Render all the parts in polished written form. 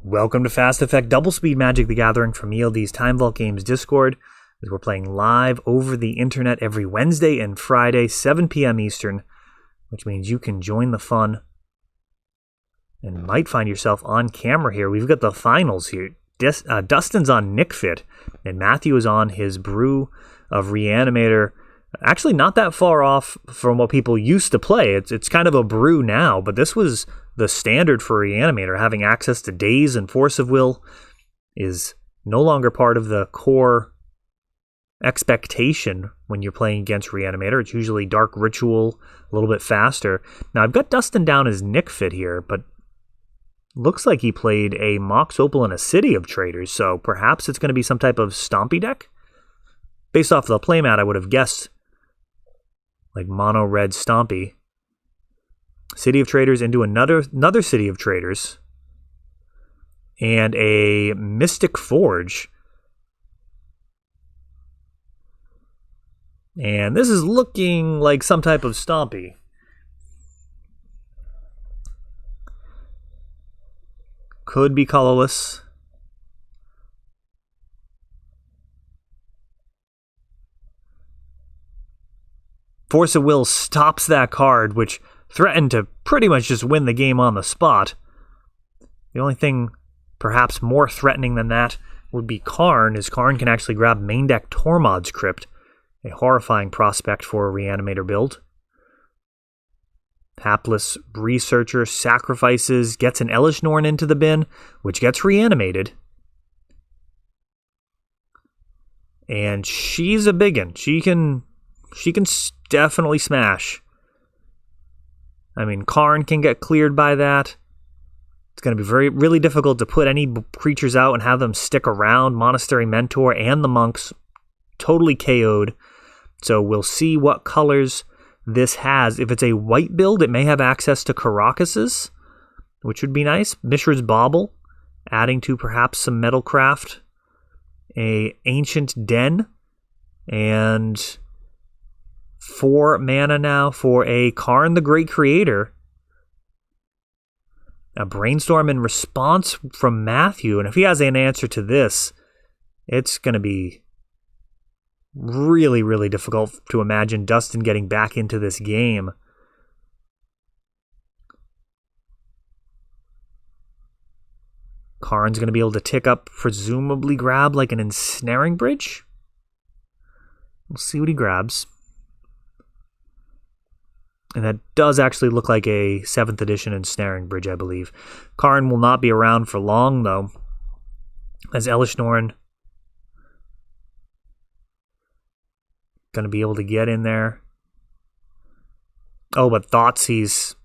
Welcome to Fast Effect Double Speed Magic the Gathering from ELD's Time Vault Games Discord, as we're playing live over the internet every Wednesday and Friday, 7 p.m. Eastern, which means you can join the fun and might find yourself on camera here. We've got the finals here. Dustin's on Nick Fit, and Matthew is on his brew of Reanimator. Actually, not that far off from what people used to play. It's kind of a brew now, but this was the standard for Reanimator. Having access to Daze and Force of Will is no longer part of the core expectation when you're playing against Reanimator. It's usually Dark Ritual, a little bit faster. Now, I've got Dustin down as Nick Fit here, but looks like he played a Mox Opal and a City of Traders, so perhaps it's going to be some type of Stompy deck? Based off the playmat, I would have guessed like mono red Stompy. City of Traders into another City of Traders. And a Mystic Forge. And this is looking like some type of Stompy. Could be colorless. Force of Will stops that card, which threatened to pretty much just win the game on the spot. The only thing perhaps more threatening than that would be Karn, as Karn can actually grab main deck Tormod's Crypt, a horrifying prospect for a Reanimator build. Hapless Researcher sacrifices, gets an Elish Norn into the bin, which gets reanimated. And she's a biggin. She can definitely smash. I mean, Karn can get cleared by that. It's going to be really difficult to put any creatures out and have them stick around. Monastery Mentor and the monks totally KO'd. So we'll see what colors this has. If it's a white build, it may have access to Karakas', which would be nice. Mishra's Bauble, adding to perhaps some Metalcraft. A Ancient Den, and 4 mana now for a Karn the Great Creator. A Brainstorm in response from Matthew, and if he has an answer to this, it's going to be really, really difficult to imagine Dustin getting back into this game. Karn's going to be able to tick up, presumably grab like an Ensnaring Bridge. We'll see what he grabs. And that does actually look like a 7th edition Ensnaring Bridge, I believe. Karn will not be around for long, though, as Elish Norn going to be able to get in there. Oh, but Thoughtseize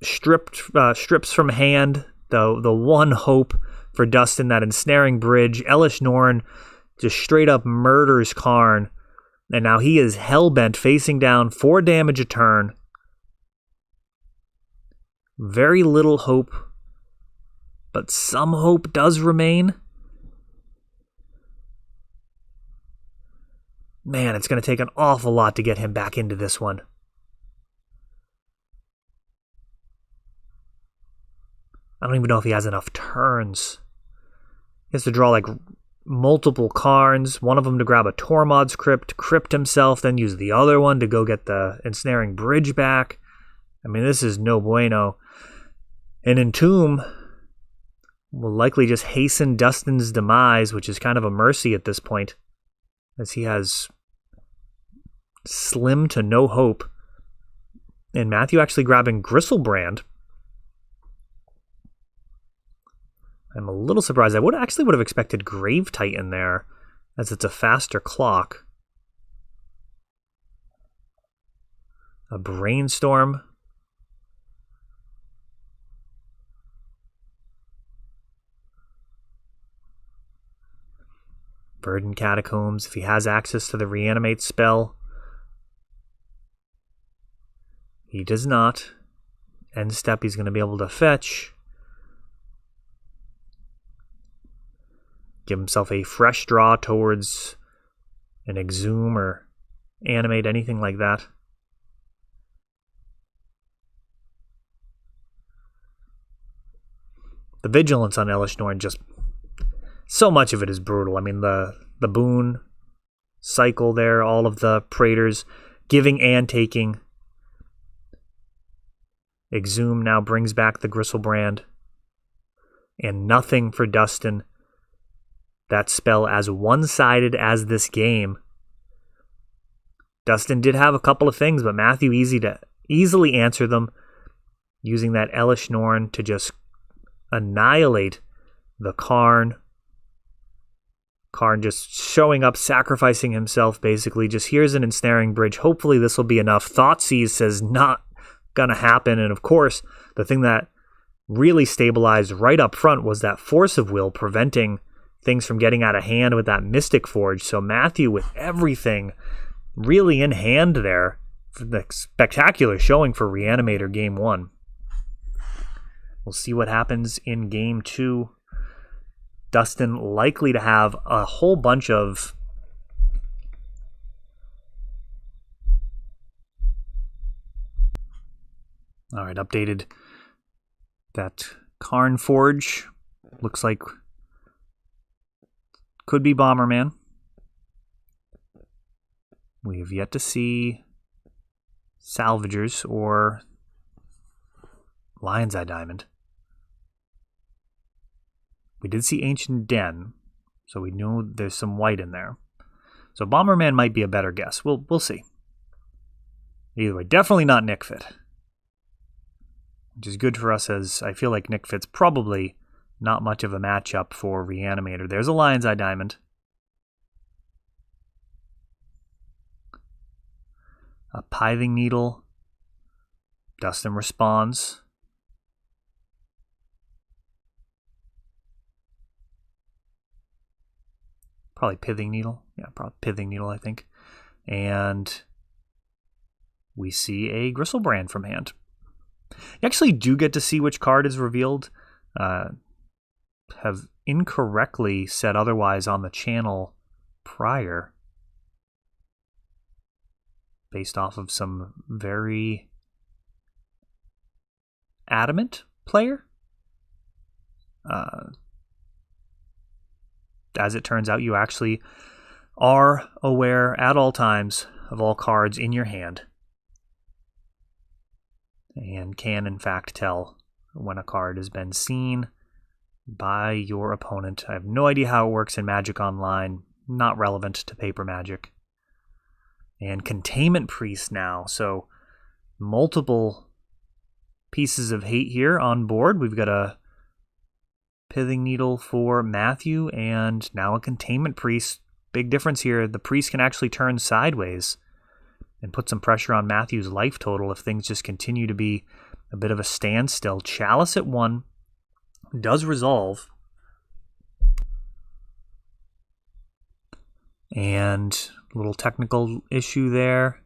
strips from hand the one hope for Dustin, that Ensnaring Bridge. Elish Norn just straight up murders Karn, and now he is hellbent, facing down 4 damage a turn. Very little hope, but some hope does remain. Man, it's going to take an awful lot to get him back into this one. I don't even know if he has enough turns. He has to draw like multiple Karns, one of them to grab a Tormod's Crypt himself, then use the other one to go get the Ensnaring Bridge back. I mean, this is no bueno. And Entomb will likely just hasten Dustin's demise, which is kind of a mercy at this point, as he has slim to no hope. And Matthew actually grabbing Gristlebrand. I'm a little surprised. I would have expected Grave Titan there, as it's a faster clock. A Brainstorm. Verdant Catacombs, if he has access to the Reanimate spell. He does not. End step, he's going to be able to fetch. Give himself a fresh draw towards an Exhume or Animate, anything like that. the vigilance on Elish Norn, just so much of it is brutal. I mean, the boon cycle there, all of the Praetors giving and taking. Exhume now brings back the Gristlebrand. And nothing for Dustin. That spell as one-sided as this game. Dustin did have a couple of things, but Matthew easily answer them, using that Elish Norn to just annihilate the Karn. Karn just showing up, sacrificing himself, basically. Just here's an ensnaring bridge. Hopefully this will be enough. Thoughtseize says not gonna happen. And of course, the thing that really stabilized right up front was that Force of Will, preventing things from getting out of hand with that Mystic Forge. So Matthew, with everything really in hand there, for the spectacular showing for Reanimator Game 1. We'll see what happens in Game 2. Dustin likely to have a whole bunch of updated that Karn Forge. Looks like could be Bomberman. We have yet to see Salvagers or Lion's Eye Diamond. We did see Ancient Den, so we know there's some white in there. So Bomberman might be a better guess. We'll see. Either way, definitely not Nick Fit. Which is good for us, as I feel like Nick Fit's probably not much of a matchup for Reanimator. There's a Lion's Eye Diamond. A Pithing Needle. Dustin responds. Probably Pithing Needle. Yeah, probably Pithing Needle, I think. And we see a Gristlebrand from hand. You actually do get to see which card is revealed. Have incorrectly said otherwise on the channel prior, based off of some very adamant player. As it turns out, you actually are aware at all times of all cards in your hand, and can in fact tell when a card has been seen by your opponent. I have no idea how it works in Magic Online, not relevant to Paper Magic. And Containment Priest now, so multiple pieces of hate here on board. We've got a Pithing Needle for Matthew, and now a Containment Priest. Big difference here. The Priest can actually turn sideways and put some pressure on Matthew's life total if things just continue to be a bit of a standstill. Chalice at 1 does resolve. And a little technical issue there.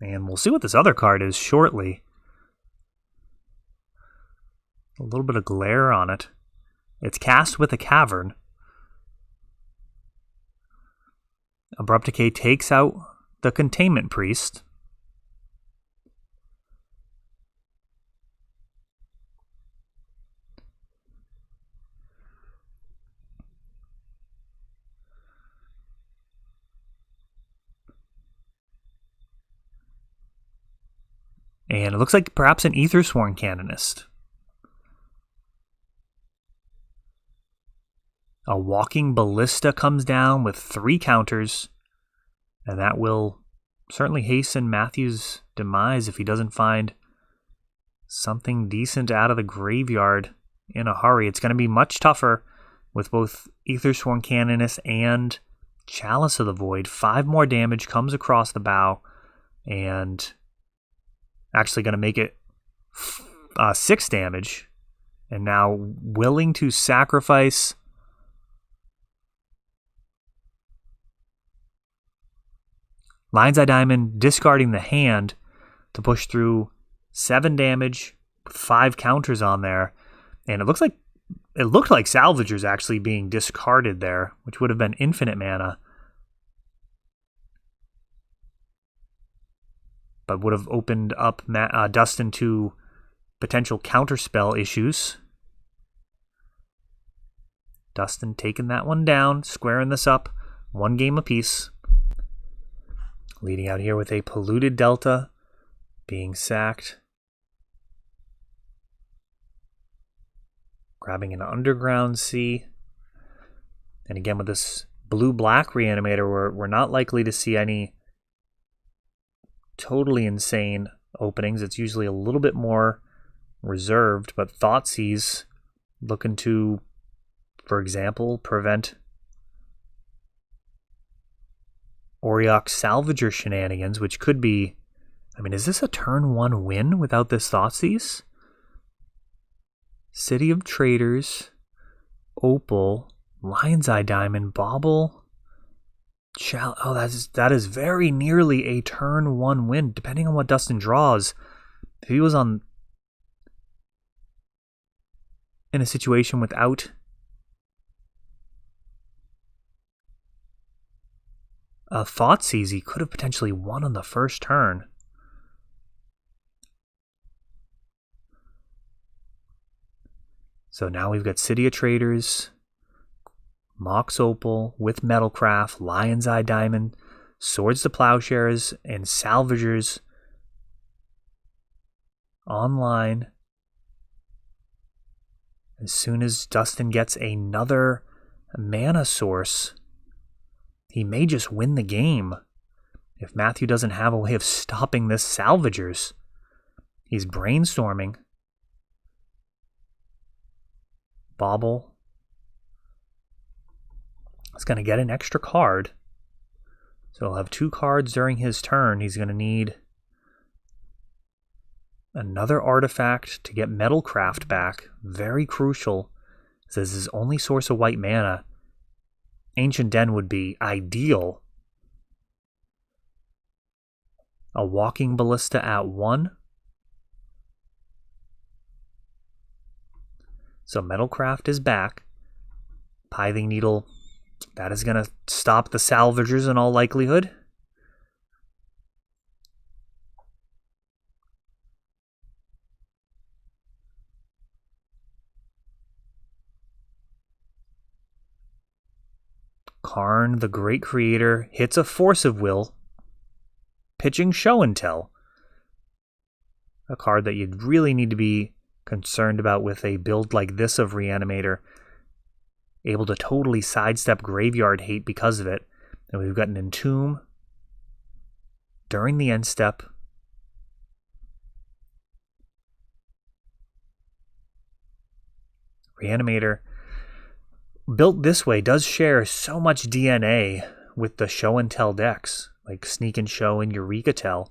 And we'll see what this other card is shortly. A little bit of glare on it. It's Cast with a Cavern. Abrupt Decay takes out the Containment Priest. And it looks like perhaps an Aethersworn Canonist. A Walking Ballista comes down with 3 counters, and that will certainly hasten Matthew's demise if he doesn't find something decent out of the graveyard in a hurry. It's going to be much tougher with both Aethersworn Canonist and Chalice of the Void. 5 more damage comes across the bow, and actually going to make it 6 damage. And now willing to sacrifice Lion's Eye Diamond, discarding the hand to push through 7 damage with 5 counters on there. And it looked like Salvager's actually being discarded there, which would have been infinite mana, but would have opened up Dustin to potential counterspell issues. Dustin taking that one down, squaring this up, 1 game apiece. Leading out here with a Polluted Delta, being sacked. Grabbing an Underground Sea. And again with this blue-black Reanimator, we're not likely to see any totally insane openings. It's usually a little bit more reserved, but Thoughtseize looking to, for example, prevent Auriok Salvager shenanigans, which could be, I mean, is this a turn 1 win without this Thoughtseizes? City of Traders, Opal, Lion's Eye Diamond, Bauble, oh, that is very nearly a turn 1 win, depending on what Dustin draws. If he was in a situation without a Thoughtseize, he could have potentially won on the first turn. So now we've got City of Traders, Mox Opal with Metalcraft, Lion's Eye Diamond, Swords to Plowshares, and Salvagers online. As soon as Dustin gets another mana source, he may just win the game if Matthew doesn't have a way of stopping this Salvagers. He's brainstorming. Bauble is going to get an extra card. So he'll have 2 cards during his turn. He's going to need another artifact to get Metalcraft back. Very crucial. This is his only source of white mana. Ancient Den would be ideal. A Walking Ballista at 1. So Metalcraft is back. Pithing Needle, that is going to stop the Salvagers in all likelihood. Karn, the Great Creator, hits a Force of Will, pitching Show and Tell. A card that you'd really need to be concerned about with a build like this of Reanimator. Able to totally sidestep Graveyard Hate because of it. And we've got an Entomb during the end step. Reanimator, built this way, does share so much DNA with the Show and Tell decks, like Sneak and Show and Eureka Tell.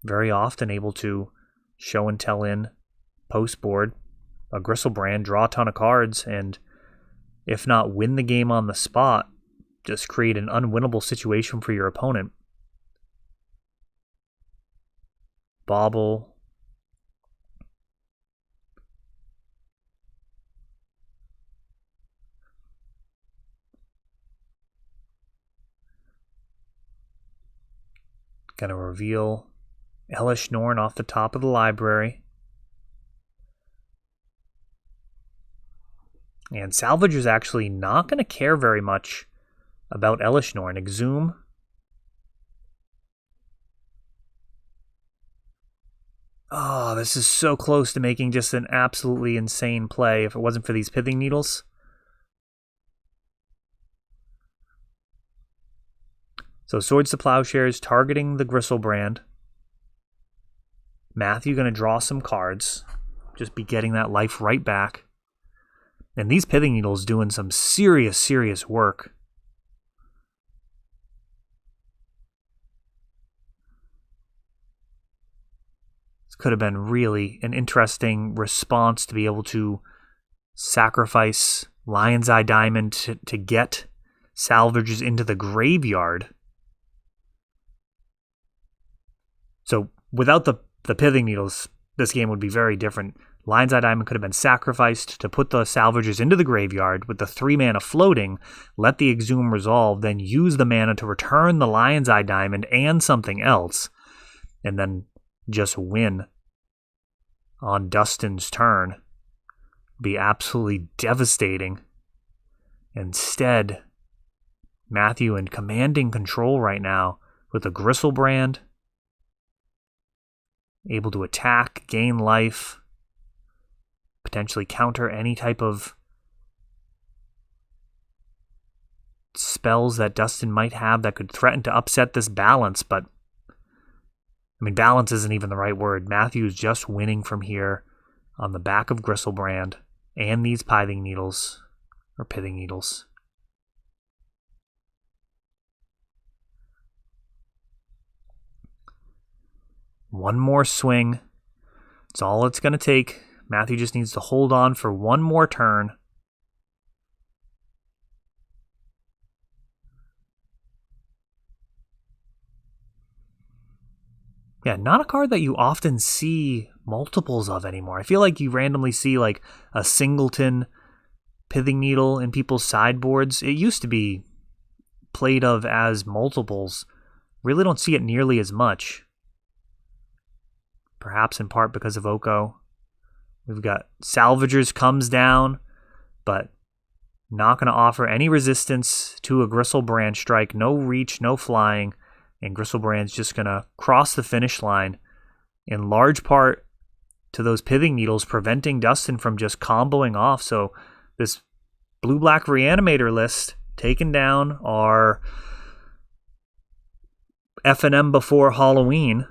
Very often able to Show and Tell in post board, a Gristlebrand, draw a ton of cards, and if not win the game on the spot, just create an unwinnable situation for your opponent. Bauble. Gonna reveal Elish Norn off the top of the library. And Salvager's actually not going to care very much about Elish Norn. Exhume. Oh, this is so close to making just an absolutely insane play if it wasn't for these Pithing Needles. So Swords to Plowshares targeting the Gristlebrand. Matthew going to draw some cards. Just be getting that life right back. And these Pithing Needles doing some serious work. This could have been really an interesting response to be able to sacrifice Lion's Eye Diamond to get Salvagers into the graveyard. So without the Pithing Needles, this game would be very different. Lion's Eye Diamond could have been sacrificed to put the Salvagers into the graveyard with the 3 mana floating, let the Exhume resolve, then use the mana to return the Lion's Eye Diamond and something else, and then just win on Dustin's turn. Be absolutely devastating. Instead, Matthew in commanding control right now with a Gristlebrand, able to attack, gain life, potentially counter any type of spells that Dustin might have that could threaten to upset this balance, but I mean, balance isn't even the right word. Matthew's just winning from here on the back of Gristlebrand and these Pithing Needles. One more swing. That's all it's going to take. Matthew just needs to hold on for one more turn. Yeah, not a card that you often see multiples of anymore. I feel like you randomly see like a singleton Pithing Needle in people's sideboards. It used to be played of as multiples. Really don't see it nearly as much. Perhaps in part because of Oko. We've got Salvagers comes down, but not going to offer any resistance to a Gristlebrand strike. No reach, no flying. And Gristlebrand's just going to cross the finish line in large part to those Pithing Needles, preventing Dustin from just comboing off. So this blue-black Reanimator list taken down our F&M before Halloween,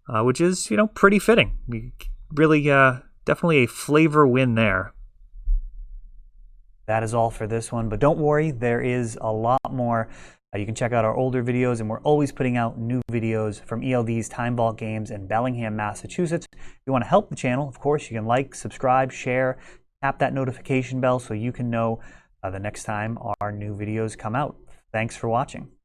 which is, pretty fitting. Really, definitely a flavor win there. That is all for this one, but don't worry, there is a lot more. You can check out our older videos, and we're always putting out new videos from ELD's Time Vault Games in Bellingham, Massachusetts. If you want to help the channel, of course, you can like, subscribe, share, tap that notification bell so you can know the next time our new videos come out. Thanks for watching.